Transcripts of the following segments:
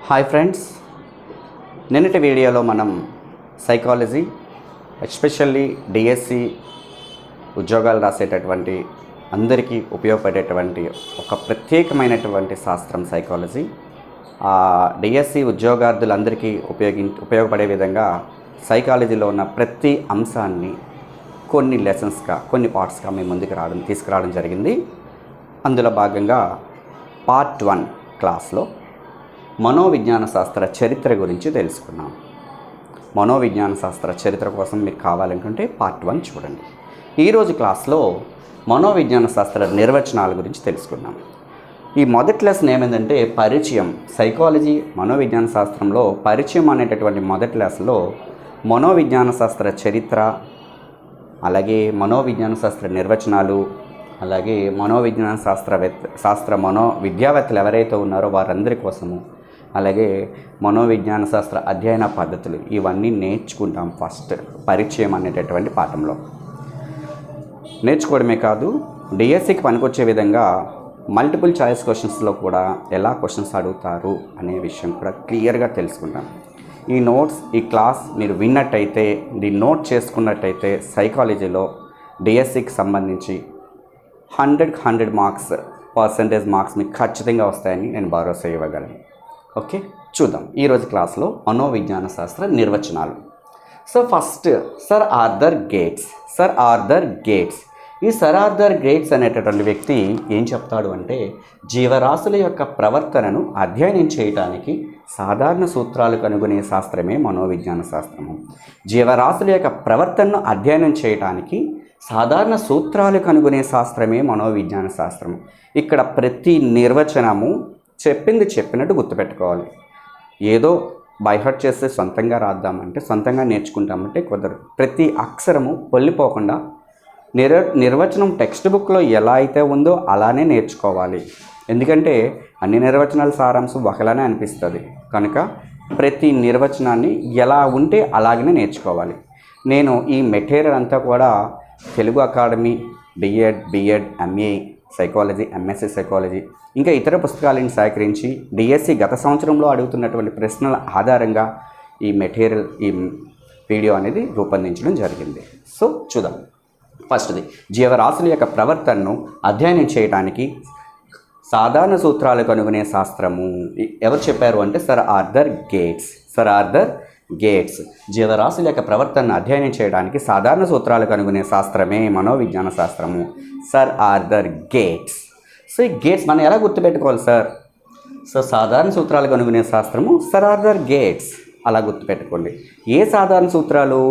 Hi friends, నిన్నటి వీడియోలో మనం సైకాలజీ ఎస్పెషల్లీ డిఎస్సి ఉద్యోగాలు రాసేటటువంటి అందరికీ ఉపయోగపడేటువంటి ఒక ప్రత్యేకమైనటువంటి శాస్త్రం సైకాలజీ. డిఎస్సి ఉద్యోగార్థులందరికీ ఉపయోగపడే విధంగా సైకాలజీలో ఉన్న ప్రతి అంశాన్ని కొన్ని లెసన్స్గా, కొన్ని పార్ట్స్గా మేము ముందుకు తీసుకురావడం జరిగింది. అందులో భాగంగా పార్ట్ 1 క్లాస్లో మనోవిజ్ఞాన శాస్త్ర చరిత్ర గురించి తెలుసుకున్నాం. మనోవిజ్ఞాన శాస్త్ర చరిత్ర కోసం మీకు కావాలనుకుంటే పార్ట్ 1 చూడండి. ఈరోజు క్లాస్లో మనోవిజ్ఞాన శాస్త్ర నిర్వచనాల గురించి తెలుసుకున్నాం. ఈ మొదటి లెసన్ ఏమైందంటే పరిచయం. సైకాలజీ మనోవిజ్ఞాన శాస్త్రంలో పరిచయం అనేటటువంటి మొదటి లెసన్లో మనోవిజ్ఞాన శాస్త్ర చరిత్ర, అలాగే మనోవిజ్ఞాన శాస్త్ర నిర్వచనాలు, అలాగే మనోవిజ్ఞాన విద్యావేత్తలు ఎవరైతే ఉన్నారో వారందరి కోసము, అలాగే మనోవిజ్ఞాన శాస్త్ర అధ్యయన పద్ధతులు, ఇవన్నీ నేర్చుకుంటాం. ఫస్ట్ పరిచయం అనేటటువంటి పాఠంలో నేర్చుకోవడమే కాదు, డిఎస్సికి పనికొచ్చే విధంగా మల్టిపుల్ చాయిస్ క్వశ్చన్స్లో కూడా ఎలా క్వశ్చన్స్ అడుగుతారు అనే విషయం కూడా క్లియర్గా తెలుసుకుంటాం. ఈ నోట్స్, ఈ క్లాస్ మీరు విన్నట్టయితే, దీన్ని నోట్ చేసుకున్నట్టయితే సైకాలజీలో డిఎస్సికి సంబంధించి 100 మార్క్స్ మీకు ఖచ్చితంగా వస్తాయని నేను భరోసా ఇవ్వగలను. ఓకే, చూద్దాం ఈరోజు క్లాస్లో మనోవిజ్ఞాన శాస్త్ర నిర్వచనాలు. So first sir Arthur gates. ఈ సర్ ఆర్థర్ గేట్స్ అనేటటువంటి వ్యక్తి ఏం చెప్తాడు అంటే, జీవరాశుల యొక్క ప్రవర్తనను అధ్యయనం చేయడానికి సాధారణ సూత్రాలు కనుగొనే శాస్త్రమే మనోవిజ్ఞాన శాస్త్రము. జీవరాశుల యొక్క ప్రవర్తనను అధ్యయనం చేయడానికి సాధారణ సూత్రాలు కనుగొనే శాస్త్రమే మనోవిజ్ఞాన శాస్త్రము. ఇక్కడ ప్రతి నిర్వచనము చెప్పింది చెప్పినట్టు గుర్తుపెట్టుకోవాలి. ఏదో బైహర్ట్ చేస్తే సొంతంగా రాద్దామంటే, సొంతంగా నేర్చుకుంటామంటే కుదరదు. ప్రతి అక్షరము పొల్లిపోకుండా నిర్వచనం టెక్స్ట్ బుక్లో ఎలా అయితే ఉందో అలానే నేర్చుకోవాలి. ఎందుకంటే అన్ని నిర్వచనాల సారాంశం ఒకలానే అనిపిస్తుంది కనుక ప్రతి నిర్వచనాన్ని ఎలా ఉంటే అలాగనే నేర్చుకోవాలి. నేను ఈ మెటీరియల్ అంతా కూడా Telugu Academy, BEd, MA psychology, MSc psychology, ఇంకా ఇతర పుస్తకాలను సేకరించి డిఎస్సి గత సంవత్సరంలో అడుగుతున్నటువంటి ప్రశ్నల ఆధారంగా ఈ మెటీరియల్, ఈ వీడియో అనేది రూపొందించడం జరిగింది. సో చూద్దాం. ఫస్ట్ది, జీవరాశుల యొక్క ప్రవర్తనను అధ్యయనం చేయడానికి సాధారణ సూత్రాలు కనుగొనే శాస్త్రము. ఎవరు చెప్పారు అంటే సర్ ఆర్థర్ గేట్స్. జీవరాశుల యొక్క ప్రవర్తనను అధ్యయనం చేయడానికి సాధారణ సూత్రాలు కనుగొనే శాస్త్రమే మనోవిజ్ఞాన శాస్త్రము. Sir Arthur gates. సో ఈ గేట్స్ మనం ఎలా గుర్తుపెట్టుకోవాలి సార్? సో సాధారణ సూత్రాలు కనుగొనే శాస్త్రము సర్ ఆర్థర్ గేట్స్, అలా గుర్తుపెట్టుకోండి. ఏ సాధారణ సూత్రాలు?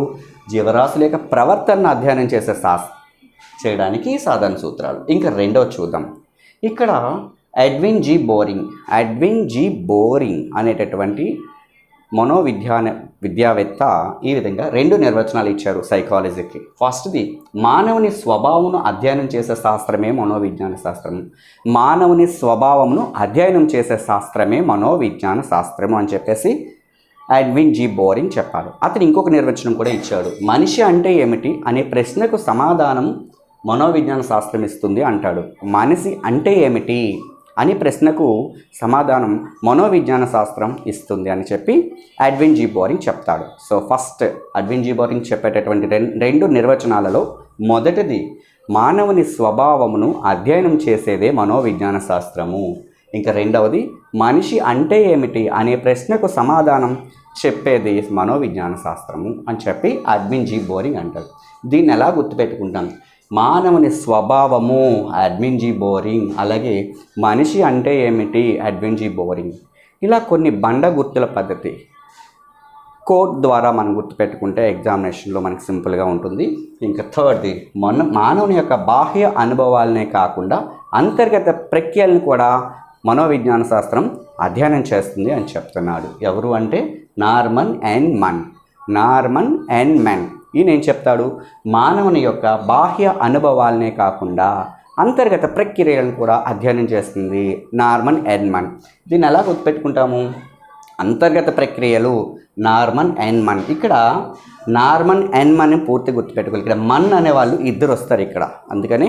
జీవరాశుల యొక్క ప్రవర్తనను అధ్యయనం చేయడానికి సాధారణ సూత్రాలు. ఇంకా రెండవ చూద్దాం. ఇక్కడ ఎడ్విన్ జి బోరింగ్ అనేటటువంటి విద్యావేత్త ఈ విధంగా 2 నిర్వచనాలు ఇచ్చారు సైకాలజీకి. ఫస్ట్ది, మానవుని స్వభావమును అధ్యయనం చేసే శాస్త్రమే మనోవిజ్ఞాన శాస్త్రము. మానవుని స్వభావమును అధ్యయనం చేసే శాస్త్రమే మనోవిజ్ఞాన శాస్త్రము అని చెప్పేసి ఎడ్విన్ జి బోరింగ్ చెప్పాడు. అతను ఇంకొక నిర్వచనం కూడా ఇచ్చాడు. మనిషి అంటే ఏమిటి అనే ప్రశ్నకు సమాధానం మనోవిజ్ఞాన శాస్త్రం ఇస్తుంది అంటాడు. మనిషి అంటే ఏమిటి అని ప్రశ్నకు సమాధానం మనోవిజ్ఞాన శాస్త్రం ఇస్తుంది అని చెప్పి ఎడ్విన్ జి బోరింగ్ చెప్తాడు. So first Edwin G boring చెప్పేటటువంటి 2 నిర్వచనాలలో మొదటిది, మానవుని స్వభావమును అధ్యయనం చేసేదే మనోవిజ్ఞాన శాస్త్రము. ఇంకా రెండవది, మనిషి అంటే ఏమిటి అనే ప్రశ్నకు సమాధానం చెప్పేది మనోవిజ్ఞాన శాస్త్రము అని చెప్పి ఎడ్విన్ జి బోరింగ్ అంటారు. దీన్ని ఎలా గుర్తుపెట్టుకుంటాం? మానవుని స్వభావము ఎడ్విన్ జి బోరింగ్, అలాగే మనిషి అంటే ఏమిటి ఎడ్విన్ జి బోరింగ్. ఇలా కొన్ని బండ గుర్తుల పద్ధతి కోడ్ ద్వారా మనం గుర్తుపెట్టుకుంటే ఎగ్జామినేషన్లో మనకు సింపుల్గా ఉంటుంది. ఇంకా థర్డ్ది, మానవుని యొక్క బాహ్య అనుభవాలనే కాకుండా అంతర్గత ప్రక్రియలను కూడా మనోవిజ్ఞాన శాస్త్రం అధ్యయనం చేస్తుంది అని చెప్తున్నాడు. ఎవరు అంటే నార్మన్ అండ్ మెన్. ఈయన ఏం చెప్తాడు? మానవుని యొక్క బాహ్య అనుభవాలనే కాకుండా అంతర్గత ప్రక్రియలను కూడా అధ్యయనం చేస్తుంది నార్మన్ అండ్ మెన్. దీన్ని ఎలా గుర్తుపెట్టుకుంటాము? అంతర్గత ప్రక్రియలు నార్మన్ ఎన్మన్. ఇక్కడ నార్మన్ ఎన్మన్ పూర్తి గుర్తుపెట్టుకోవాలి. ఇక్కడ మన్ అనేవాళ్ళు ఇద్దరు వస్తారు ఇక్కడ, అందుకని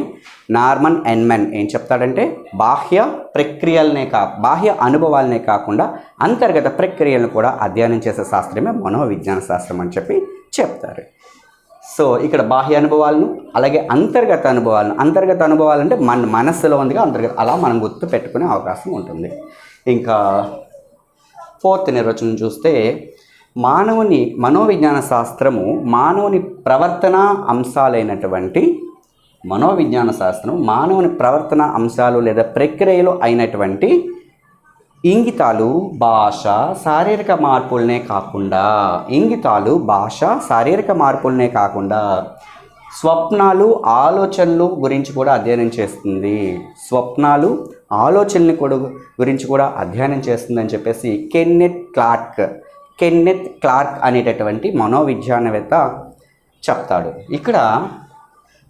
నార్మన్ ఎన్మన్ ఏం చెప్తాడంటే బాహ్య ప్రక్రియలనే బాహ్య అనుభవాలనే కాకుండా అంతర్గత ప్రక్రియలను కూడా అధ్యయనం చేసే శాస్త్రమే మనోవిజ్ఞాన శాస్త్రం అని చెప్పి చెప్తారు. సో ఇక్కడ బాహ్య అనుభవాలను అలాగే అంతర్గత అనుభవాలు అంటే మన మనస్సులో ఉందిగా అంతర్గత, అలా మనం గుర్తు పెట్టుకునే అవకాశం ఉంటుంది. ఇంకా 4th నిర్వచనం చూస్తే మనోవిజ్ఞాన శాస్త్రము మానవుని ప్రవర్తన అంశాలైనటువంటి మనోవిజ్ఞాన శాస్త్రం మానవుని ప్రవర్తన అంశాలు లేదా ప్రక్రియలు అయినటువంటి ఇంగితాలు, భాష, శారీరక మార్పులనే కాకుండా స్వప్నాలు, ఆలోచనలు గురించి కూడా అధ్యయనం చేస్తుంది. గురించి కూడా అధ్యయనం చేస్తుందని చెప్పేసి కెన్నెత్ క్లార్క్ అనేటటువంటి మనోవిజ్ఞానవేత్త చెప్తాడు. ఇక్కడ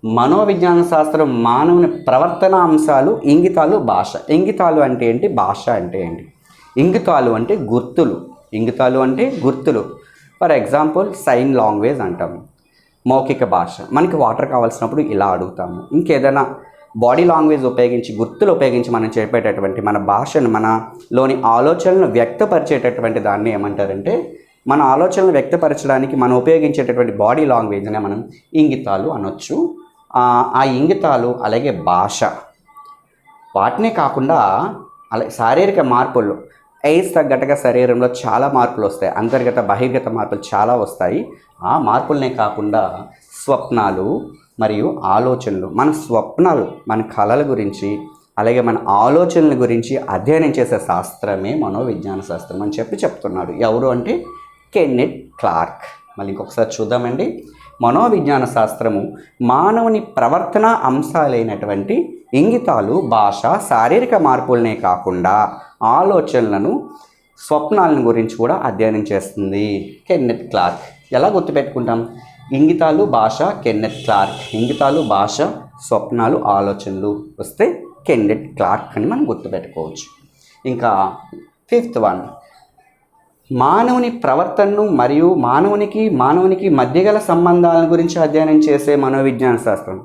మనోవిజ్ఞాన శాస్త్రం మానవుని ప్రవర్తన అంశాలు, ఇంగితాలు, భాష. ఇంగితాలు అంటే ఏంటి, భాష అంటే ఏంటి? ఇంగితాలు అంటే గుర్తులు. ఫర్ ఎగ్జాంపుల్ సైన్ లాంగ్వేజ్ అంటాము, మౌఖిక భాష. మనకి వాటర్ కావాల్సినప్పుడు ఇలా అడుగుతాము. ఇంకేదైనా బాడీ లాంగ్వేజ్ గుర్తులు ఉపయోగించి మనం చెప్పేటటువంటి మన భాషను, మనలోని ఆలోచనలను వ్యక్తపరిచేటటువంటి దాన్ని ఏమంటారంటే, మన ఆలోచనలు వ్యక్తపరచడానికి మనం ఉపయోగించేటటువంటి బాడీ లాంగ్వేజ్నే మనం ఇంగితాలు అనొచ్చు. ఆ ఇంగితాలు అలాగే భాష, వాటినే కాకుండా అలాగే శారీరక మార్పులు, ఏజ్ తగ్గట్టుగా శరీరంలో చాలా మార్పులు వస్తాయి, అంతర్గత బహిర్గత మార్పులు చాలా వస్తాయి. ఆ మార్పులనే కాకుండా స్వప్నాలు మరియు ఆలోచనలు, మన స్వప్నాలు, మన కళల గురించి అలాగే మన ఆలోచనల గురించి అధ్యయనం చేసే శాస్త్రమే మనోవిజ్ఞాన శాస్త్రం అని చెప్తున్నాడు. ఎవరు అంటే కెన్నెత్ క్లార్క్. మళ్ళీ ఇంకొకసారి చూద్దామండి. మనోవిజ్ఞాన శాస్త్రము మానవుని ప్రవర్తన అంశాలైనటువంటి ఇంగితాలు, భాష, శారీరక మార్పులనే కాకుండా ఆలోచనలను, స్వప్నాలను గురించి కూడా అధ్యయనం చేస్తుంది. Kenneth Clark. ఎలా గుర్తుపెట్టుకుంటాం? ఇంగితాలు, భాష, కెన్నెత్ క్లార్క్. ఇంగితాలు, భాష, స్వప్నాలు, ఆలోచనలు వస్తే కెన్నెత్ క్లార్క్ అని మనం గుర్తుపెట్టుకోవచ్చు. ఇంకా 5th వన్, మానవుని ప్రవర్తనను మరియు మానవునికి మధ్య గల సంబంధాల గురించి అధ్యయనం చేసే మనోవిజ్ఞాన శాస్త్రం.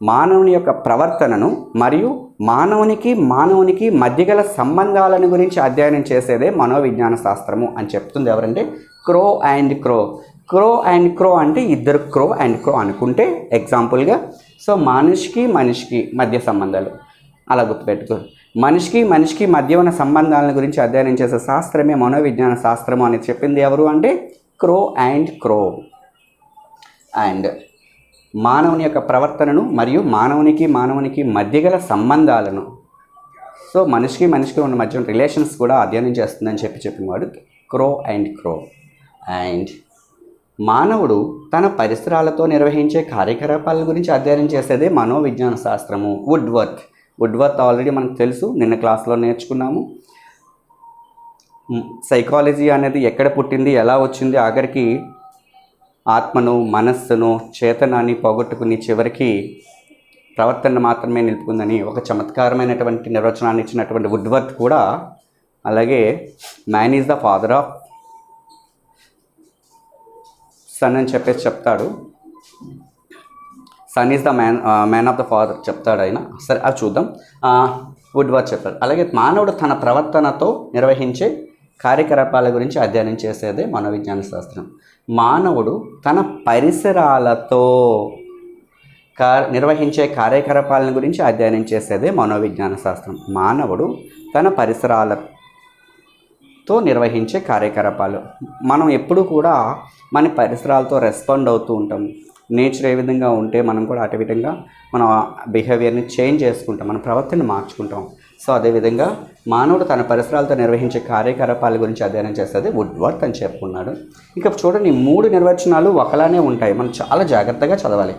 మానవుని యొక్క ప్రవర్తనను మరియు మానవునికి మధ్య గల సంబంధాలను గురించి అధ్యయనం చేసేదే మనోవిజ్ఞాన శాస్త్రము అని చెప్తుంది. ఎవరంటే క్రో అండ్ క్రో అంటే ఇద్దరు క్రో అండ్ క్రో అనుకుంటే ఎగ్జాంపుల్గా. సో మనిషికి మధ్య సంబంధాలు అలా గుర్తుపెట్టుకో. మనిషికి మధ్య ఉన్న సంబంధాలను గురించి అధ్యయనం చేసే శాస్త్రమే మనోవిజ్ఞాన శాస్త్రము అని చెప్పింది ఎవరు అంటే క్రో. అండ్ మానవుని యొక్క ప్రవర్తనను మరియు మానవునికి మధ్య గల సంబంధాలను, సో మనిషికి ఉన్న మధ్య రిలేషన్స్ కూడా అధ్యయనం చేస్తుందని చెప్పినవాడు క్రో. అండ్ మానవుడు తన పరిసరాలతో నిర్వహించే కార్యకలాపాల గురించి అధ్యయనం చేసేదే మనోవిజ్ఞాన శాస్త్రము. వుడ్వర్త్ ఆల్రెడీ మనకు తెలుసు, నిన్న క్లాస్లో నేర్చుకున్నాము. సైకాలజీ అనేది ఎక్కడ పుట్టింది, ఎలా వచ్చింది, ఆఖరికి ఆత్మను, మనస్సును, చేతనాన్ని పోగొట్టుకుని చివరికి ప్రవర్తన మాత్రమే నిలుపుకుందని ఒక చమత్కారమైనటువంటి నిర్వచనాన్ని ఇచ్చినటువంటి వుడ్వర్త్ కూడా అలాగే man is the father of son అని చెప్తాడు. Son is the man of the father చెప్తాడు ఆయన. సరే అది చూద్దాం. వుడ్వర్త్ చెప్తాడు. అలాగే మానవుడు తన ప్రవర్తనతో నిర్వహించే కార్యకలాపాల గురించి అధ్యయనం చేసేదే మనోవిజ్ఞాన శాస్త్రం. మానవుడు తన పరిసరాలతో నిర్వహించే కార్యకలాపాలను గురించి అధ్యయనం చేసేదే మనోవిజ్ఞాన శాస్త్రం. మానవుడు తన పరిసరాలతో నిర్వహించే కార్యకలాపాలు. మనం ఎప్పుడు కూడా మన పరిసరాలతో రెస్పాండ్ అవుతూ ఉంటాం. నేచర్ ఏ విధంగా ఉంటే మనం కూడా అటు విధంగా మన బిహేవియర్ని చేంజ్ చేసుకుంటాం, మన ప్రవర్తనని మార్చుకుంటాం. సో అదేవిధంగా మానవుడు తన పరిసరాలతో నిర్వహించే కార్యకలాపాల గురించి అధ్యయనం చేసేది వుడ్వర్త్ అని చెప్పుకున్నాడు. ఇంకా చూడండి, 3 నిర్వచనాలు ఒకలానే ఉంటాయి, మనం చాలా జాగ్రత్తగా చదవాలి.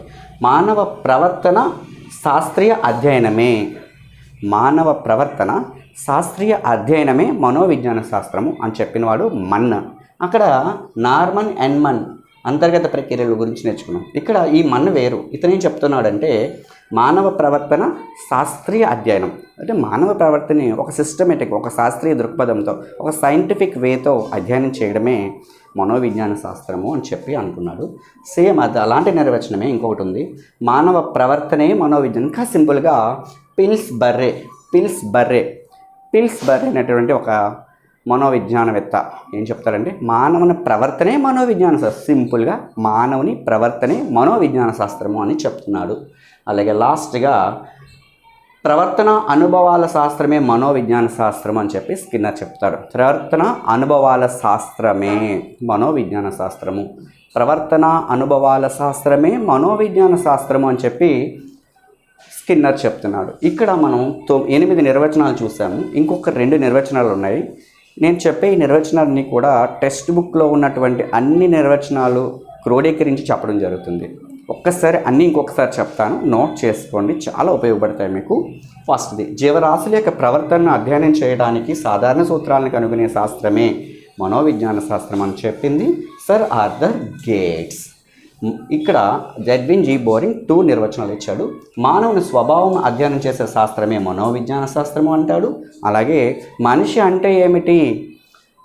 మానవ ప్రవర్తన శాస్త్రీయ అధ్యయనమే మనోవిజ్ఞాన శాస్త్రము అని చెప్పినవాడు మన్. అక్కడ నార్మన్ ఎన్మన్ అంతర్గత ప్రక్రియల గురించి నేర్చుకున్నాం. ఇక్కడ ఈ మన్ను వేరు. ఇతను ఏం చెప్తున్నాడంటే మానవ ప్రవర్తన శాస్త్రీయ అధ్యయనం, అంటే మానవ ప్రవర్తనని ఒక సిస్టమేటిక్, ఒక శాస్త్రీయ దృక్పథంతో, ఒక సైంటిఫిక్ వేతో అధ్యయనం చేయడమే మనోవిజ్ఞాన శాస్త్రము అని చెప్పి అనుకున్నాడు. సేమ్ అది అలాంటి నిర్వచనమే ఇంకొకటి ఉంది. మానవ ప్రవర్తనే మనోవిజ్ఞానం. ఇంకా సింపుల్గా పిల్స్ బర్రే అనేటువంటి ఒక మనోవిజ్ఞానవేత్త ఏం చెప్తారంటే మానవుని ప్రవర్తనే మనోవిజ్ఞాన శాస్త్రం. సింపుల్గా మానవుని ప్రవర్తనే మనోవిజ్ఞాన శాస్త్రము అని చెప్తున్నాడు. అలాగే లాస్ట్గా ప్రవర్తన అనుభవాల శాస్త్రమే మనోవిజ్ఞాన శాస్త్రం అని చెప్పి స్కిన్నర్ చెప్తాడు. ప్రవర్తన అనుభవాల శాస్త్రమే మనోవిజ్ఞాన శాస్త్రము, ప్రవర్తన అనుభవాల శాస్త్రమే మనోవిజ్ఞాన శాస్త్రము అని చెప్పి స్కిన్నర్ చెప్తున్నాడు. ఇక్కడ మనం 8 నిర్వచనాలు చూసాము. ఇంకొక 2 నిర్వచనాలు ఉన్నాయి. నేను చెప్పే ఈ నిర్వచనాన్ని కూడా టెక్స్ట్ బుక్లో ఉన్నటువంటి అన్ని నిర్వచనాలు క్రోడీకరించి చెప్పడం జరుగుతుంది. ఒక్కసారి అన్నీ ఇంకొకసారి చెప్తాను, నోట్ చేసుకోండి, చాలా ఉపయోగపడతాయి మీకు. ఫస్ట్ది, జీవరాశుల యొక్క ప్రవర్తనను అధ్యయనం చేయడానికి సాధారణ సూత్రాలను కనుగొనే శాస్త్రమే మనోవిజ్ఞాన శాస్త్రం అని చెప్పింది సర్ ఆర్థర్ గేట్స్. ఇక్కడ ఎడ్విన్ జి బోరింగ్ 2 నిర్వచనాలు ఇచ్చాడు. మానవుని స్వభావం అధ్యయనం చేసే శాస్త్రమే మనోవిజ్ఞాన శాస్త్రము అంటాడు. అలాగే మనిషి అంటే ఏమిటి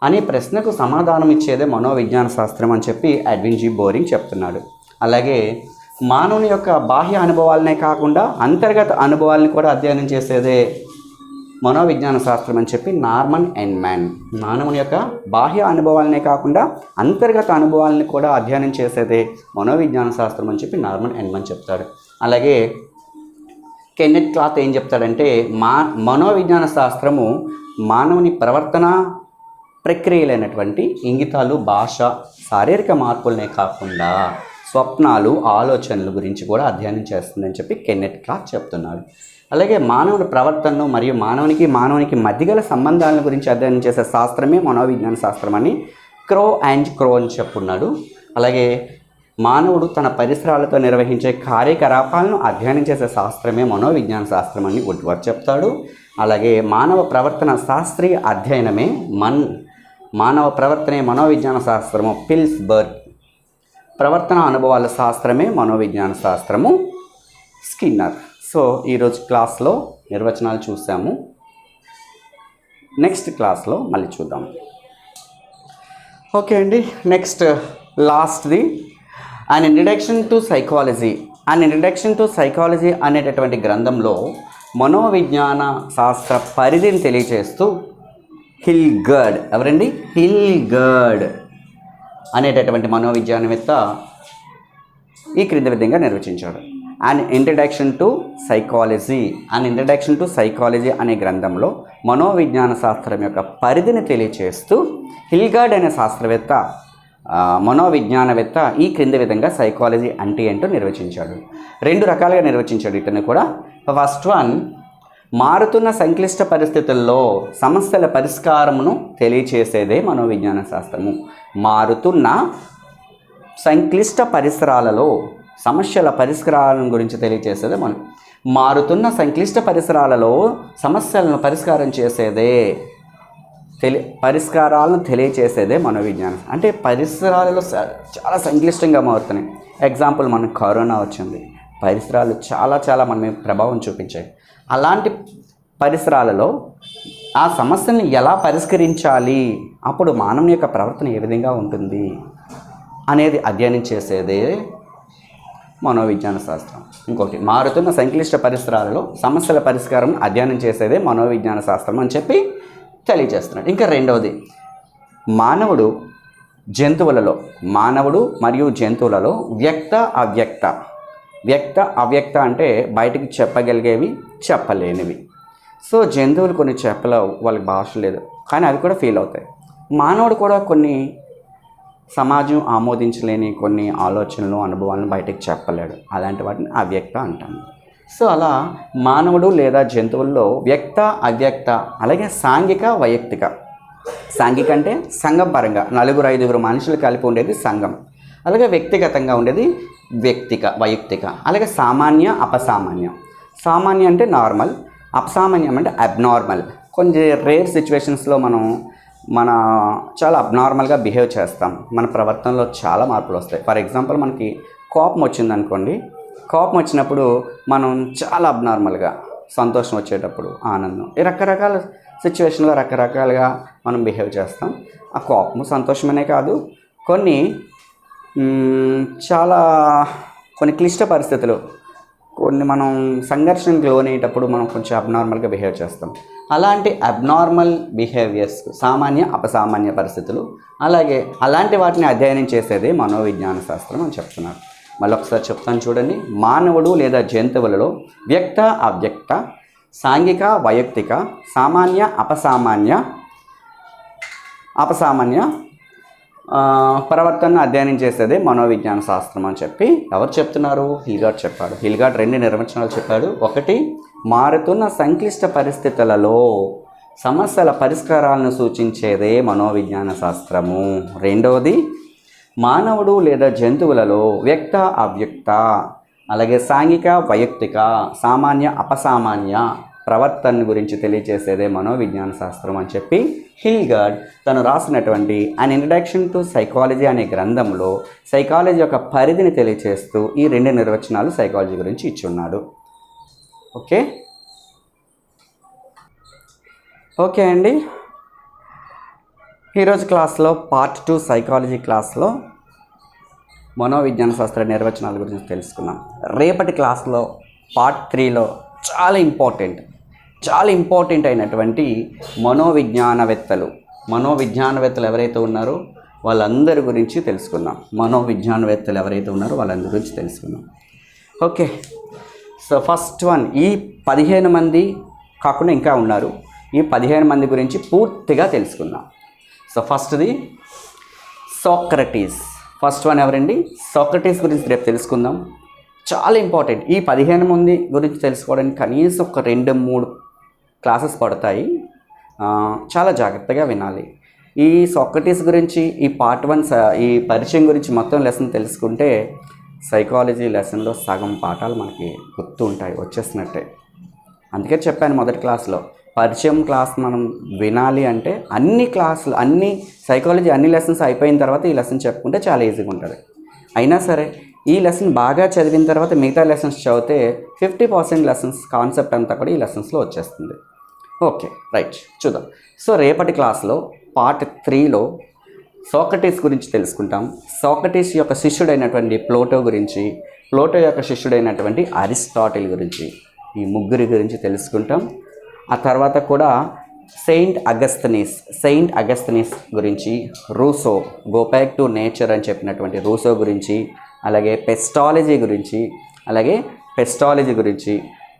అనే ప్రశ్నకు సమాధానం ఇచ్చేదే మనోవిజ్ఞాన శాస్త్రం అని చెప్పి ఎడ్విన్ జి బోరింగ్ చెప్తున్నాడు. అలాగే మానవుని యొక్క బాహ్య అనుభవాలనే కాకుండా అంతర్గత అనుభవాలను కూడా అధ్యయనం చేసేదే మనోవిజ్ఞాన శాస్త్రం అని చెప్పి నార్మన్ ఎన్మాన్. మానవుని యొక్క బాహ్య అనుభవాలనే కాకుండా అంతర్గత అనుభవాలను కూడా అధ్యయనం చేసేదే మనోవిజ్ఞాన శాస్త్రం అని చెప్పి నార్మన్ ఎన్మాన్ చెప్తాడు. అలాగే కెన్నెత్ క్లాత్ ఏం చెప్తాడంటే మనోవిజ్ఞాన శాస్త్రము మానవుని ప్రవర్తన ప్రక్రియలైనటువంటి ఇంగితాలు, భాష, శారీరక మార్పులనే కాకుండా స్వప్నాలు, ఆలోచనల గురించి కూడా అధ్యయనం చేస్తుందని చెప్పి కెన్నెత్ క్లాత్ చెప్తున్నాడు. అలాగే మానవుని ప్రవర్తనను మరియు మానవునికి మధ్య గల సంబంధాల గురించి అధ్యయనం చేసే శాస్త్రమే మనోవిజ్ఞాన శాస్త్రం అని క్రో అని చెప్పున్నాడు. అలాగే మానవుడు తన పరిసరాలతో నిర్వహించే కార్యకలాపాలను అధ్యయనం చేసే శాస్త్రమే మనోవిజ్ఞాన శాస్త్రం అని వుడ్వర్డ్ చెప్తాడు. అలాగే మానవ ప్రవర్తన శాస్త్రీయ అధ్యయనమే మానవ ప్రవర్తనే మనోవిజ్ఞాన శాస్త్రము పిల్స్బర్గ్. ప్రవర్తన అనుభవాల శాస్త్రమే మనోవిజ్ఞాన శాస్త్రము స్కిన్నర్. సో ఈరోజు క్లాస్లో నిర్వచనాలు చూసాము. నెక్స్ట్ క్లాస్లో మళ్ళీ చూద్దాం. ఓకే అండి. నెక్స్ట్ లాస్ట్ది అన్ ఇంట్రడక్షన్ టు సైకాలజీ అనేటటువంటి గ్రంథంలో మనోవిజ్ఞాన శాస్త్ర పరిధిని తెలియజేస్తూ హిల్గర్డ్, ఎవరండి? హిల్గర్డ్ అనేటటువంటి మనోవిజ్ఞానవేత్త ఈ క్రింది విధంగా నిర్వచించాడు. అన్ ఇంట్రడక్షన్ టు సైకాలజీ అనే గ్రంథంలో మనోవిజ్ఞాన శాస్త్రం యొక్క పరిధిని తెలియచేస్తూ హిల్గర్డ్ అనే శాస్త్రవేత్త, మనోవిజ్ఞానవేత్త ఈ క్రింది విధంగా సైకాలజీ అంటే ఏంటో నిర్వచించాడు. 2 రకాలుగా నిర్వచించాడు ఇతను కూడా. ఫస్ట్ వన్, మారుతున్న సంక్లిష్ట పరిస్థితుల్లో సమస్యల పరిష్కారమును తెలియచేసేదే మనోవిజ్ఞాన శాస్త్రము. మారుతున్న సంక్లిష్ట పరిసరాలలో సమస్యల పరిష్కారం గురించి తెలియచేసేదే మారుతున్న సంక్లిష్ట పరిసరాలలో సమస్యలను పరిష్కారం చేసేదే పరిష్కారాలను తెలియచేసేదే మనోవిజ్ఞానం. అంటే పరిసరాలలో చాలా సంక్లిష్టంగా మారుతున్నాయి. ఎగ్జాంపుల్, మనకు కరోనా వచ్చింది, పరిసరాలు చాలా మన మీద ప్రభావం చూపించాయి. అలాంటి పరిసరాలలో ఆ సమస్యను ఎలా పరిష్కరించాలి, అప్పుడు మానవుని యొక్క ప్రవర్తన ఏ విధంగా ఉంటుంది అనేది అధ్యయనం చేసేదే మనోవిజ్ఞాన శాస్త్రం. ఇంకోటి, మారుతున్న సంక్లిష్ట పరిసరాలలో సమస్యల పరిష్కారం అధ్యయనం చేసేదే మనోవిజ్ఞాన శాస్త్రం అని చెప్పి తెలియజేస్తున్నాడు. ఇంకా రెండవది, మానవుడు మరియు జంతువులలో వ్యక్త అవ్యక్త అంటే బయటికి చెప్పగలిగేవి, చెప్పలేనివి. సో జంతువులు కొన్ని చెప్పలేవు, వాళ్ళకి భాష లేదు, కానీ అవి కూడా ఫీల్ అవుతాయి. మానవుడు కూడా కొన్ని సమాజం ఆమోదించలేని కొన్ని ఆలోచనలు, అనుభవాలను బయటకు చెప్పలేడు. అలాంటి వాటిని అవ్యక్త అంటాము. సో అలా మానవుడు లేదా జంతువుల్లో వ్యక్త, అవ్యక్త, అలాగే సాంఘిక, వైయక్తిక. సాంఘిక అంటే సంఘం పరంగా 4-5 మనుషులు కలిపి ఉండేది సంఘం. అలాగే వ్యక్తిగతంగా ఉండేది వైయక్తిక. అలాగే సామాన్య, అపసామాన్యం. సామాన్య అంటే నార్మల్, అపసామాన్యం అంటే అబ్నార్మల్. కొన్ని రేర్ సిచ్యువేషన్స్లో మనం మన చాలా అబ్నార్మల్గా బిహేవ్ చేస్తాం. మన ప్రవర్తనలో చాలా మార్పులు వస్తాయి. ఫర్ ఎగ్జాంపుల్ మనకి కోపం వచ్చిందనుకోండి, కోపం వచ్చినప్పుడు మనం చాలా అబ్నార్మల్గా, సంతోషం వచ్చేటప్పుడు ఆనందం, ఈ రకరకాల సిచ్యువేషన్లో రకరకాలుగా మనం బిహేవ్ చేస్తాం. ఆ కోపము సంతోషమనే కాదు, కొన్ని కొన్ని క్లిష్ట పరిస్థితులు, కొన్ని మనం సంఘర్షణకు లోనయ్యేటప్పుడు మనం కొంచెం అబ్నార్మల్గా బిహేవ్ చేస్తాం. అలాంటి అబ్నార్మల్ బిహేవియర్స్, సామాన్య అపసామాన్య పరిస్థితులు, అలాంటి వాటిని అధ్యయనం చేసేది మనోవిజ్ఞాన శాస్త్రం అని చెప్తున్నారు. మళ్ళీ ఒకసారి చెప్తాను చూడండి. మానవుడు లేదా జంతువులలో వ్యక్త అవ్యక్త, సాంఘిక వైయక్తిక, సామాన్య అపసామాన్య ప్రవర్తనను అధ్యయనం చేసేదే మనోవిజ్ఞాన శాస్త్రం అని చెప్పి ఎవరు చెప్తున్నారు? హిల్గార్డ్ చెప్పాడు. హిల్గార్డ్ 2 నిర్వచనాలు చెప్పాడు. ఒకటి, మారుతున్న సంక్లిష్ట పరిస్థితులలో సమస్యల పరిష్కారాలను సూచించేదే మనోవిజ్ఞాన శాస్త్రము. రెండవది, మానవుడు లేదా జంతువులలో వ్యక్త అవ్యక్త, అలాగే సాంఘిక వైయక్తిక, సామాన్య అపసామాన్య ప్రవర్తన గురించి తెలియజేసేదే మనోవిజ్ఞాన శాస్త్రం అని చెప్పి హిల్గార్డ్ తను రాసినటువంటి అన్ ఇంట్రడక్షన్ టు సైకాలజీ అనే గ్రంథంలో సైకాలజీ యొక్క పరిధిని తెలియజేస్తూ ఈ 2 నిర్వచనాలు సైకాలజీ గురించి ఇచ్చున్నాడు. ఓకే అండి. ఈరోజు క్లాస్లో పార్ట్ 2 సైకాలజీ క్లాస్లో మనోవిజ్ఞాన శాస్త్ర నిర్వచనాల గురించి తెలుసుకున్నాం. రేపటి క్లాస్లో పార్ట్ 3లో చాలా ఇంపార్టెంట్ అయినటువంటి మనోవిజ్ఞానవేత్తలు ఎవరైతే ఉన్నారో వాళ్ళందరి గురించి తెలుసుకుందాం. ఓకే, సో ఫస్ట్ వన్, ఈ 15 మంది కాకుండా ఇంకా ఉన్నారు. ఈ 15 మంది గురించి పూర్తిగా తెలుసుకుందాం. సో ఫస్ట్ది సోక్రటీస్. ఫస్ట్ వన్ ఎవరండి? సోక్రటీస్ గురించి రేపు తెలుసుకుందాం. చాలా ఇంపార్టెంట్. ఈ 15 మంది గురించి తెలుసుకోవడానికి కనీసం ఒక 2-3 క్లాసెస్ పడతాయి. చాలా జాగ్రత్తగా వినాలి. ఈ సోక్రటీస్ గురించి ఈ పార్ట్ 1 ఈ పరిచయం గురించి మొత్తం లెసన్ తెలుసుకుంటే సైకాలజీ లెసన్లో సగం పాఠాలు మనకి గుర్తు ఉంటాయి, వచ్చేసినట్టే. అందుకే చెప్పాను మొదటి క్లాస్లో, పరిచయం క్లాస్ మనం వినాలి అంటే అన్ని సైకాలజీ అన్ని లెసన్స్ అయిపోయిన తర్వాత ఈ లెసన్ చెప్పుకుంటే చాలా ఈజీగా ఉంటుంది. అయినా సరే ఈ లెసన్ బాగా చదివిన తర్వాత మిగతా లెసన్స్ చదివితే 50% లెసన్స్ కాన్సెప్ట్ అంతా కూడా ఈ లెసన్స్లో వచ్చేస్తుంది. ఓకే, రైట్, చూద్దాం. సో రేపటి క్లాస్లో పార్ట్ 3లో సోక్రటీస్ గురించి తెలుసుకుంటాం. సోక్రటీస్ యొక్క శిష్యుడైనటువంటి ప్లేటో గురించి, ప్లేటో యొక్క శిష్యుడైనటువంటి అరిస్టాటిల్ గురించి, ఈ ముగ్గురి గురించి తెలుసుకుంటాం. ఆ తర్వాత కూడా సెయింట్ అగస్తనీస్ గురించి, Russo, go back to nature అని చెప్పినటువంటి రూసో గురించి, అలాగే పెస్టాలజీ గురించి,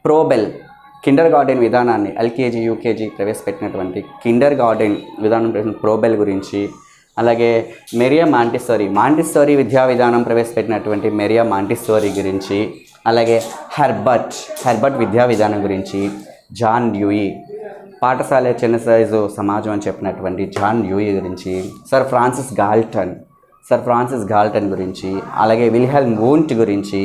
ప్రోబెల్ కిండర్ గార్డెన్ విధానాన్ని ఎల్కేజీ యూకేజీ ప్రవేశపెట్టినటువంటి కిండర్ గార్డెన్ విధానం ప్రోబెల్ గురించి, అలాగే మెరియా మాంటిస్సోరీ విద్యా విధానం ప్రవేశపెట్టినటువంటి మెరియా మాంటిస్సోరీ గురించి, అలాగే హెర్బర్ట్ విద్యా విధానం గురించి, జాన్ డ్యూయి పాఠశాల చిన్న సైజు సమాజం అని చెప్పినటువంటి జాన్ డ్యూయి గురించి, సర్ ఫ్రాన్సిస్ గాల్టన్ గురించి, అలాగే విల్హెల్మ్ వూంట్ గురించి,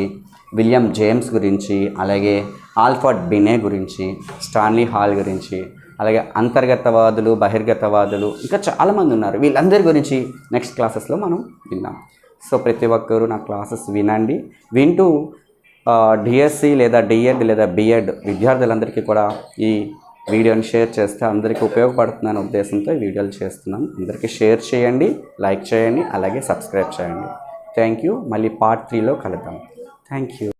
విలియం జేమ్స్ గురించి, అలాగే ఆల్ఫర్డ్ బినే గురించి, స్టాన్లీ హాల్ గురించి, అలాగే అంతర్గతవాదులు, బహిర్గతవాదులు, ఇంకా చాలామంది ఉన్నారు. వీళ్ళందరి గురించి నెక్స్ట్ క్లాసెస్లో మనం విందాం. సో ప్రతి ఒక్కరూ నా క్లాసెస్ వినండి. వింటూ డిఎస్సి లేదా డిఎడ్ లేదా బిఎడ్ విద్యార్థులందరికీ కూడా ఈ వీడియోని షేర్ చేస్తే అందరికీ ఉపయోగపడుతుందనే ఉద్దేశంతో ఈ వీడియోలు చేస్తున్నాను. అందరికీ షేర్ చేయండి, లైక్ చేయండి, అలాగే సబ్స్క్రైబ్ చేయండి. Thank you. మళ్ళీ పార్ట్ 3లో కలుద్దాం. Thank you.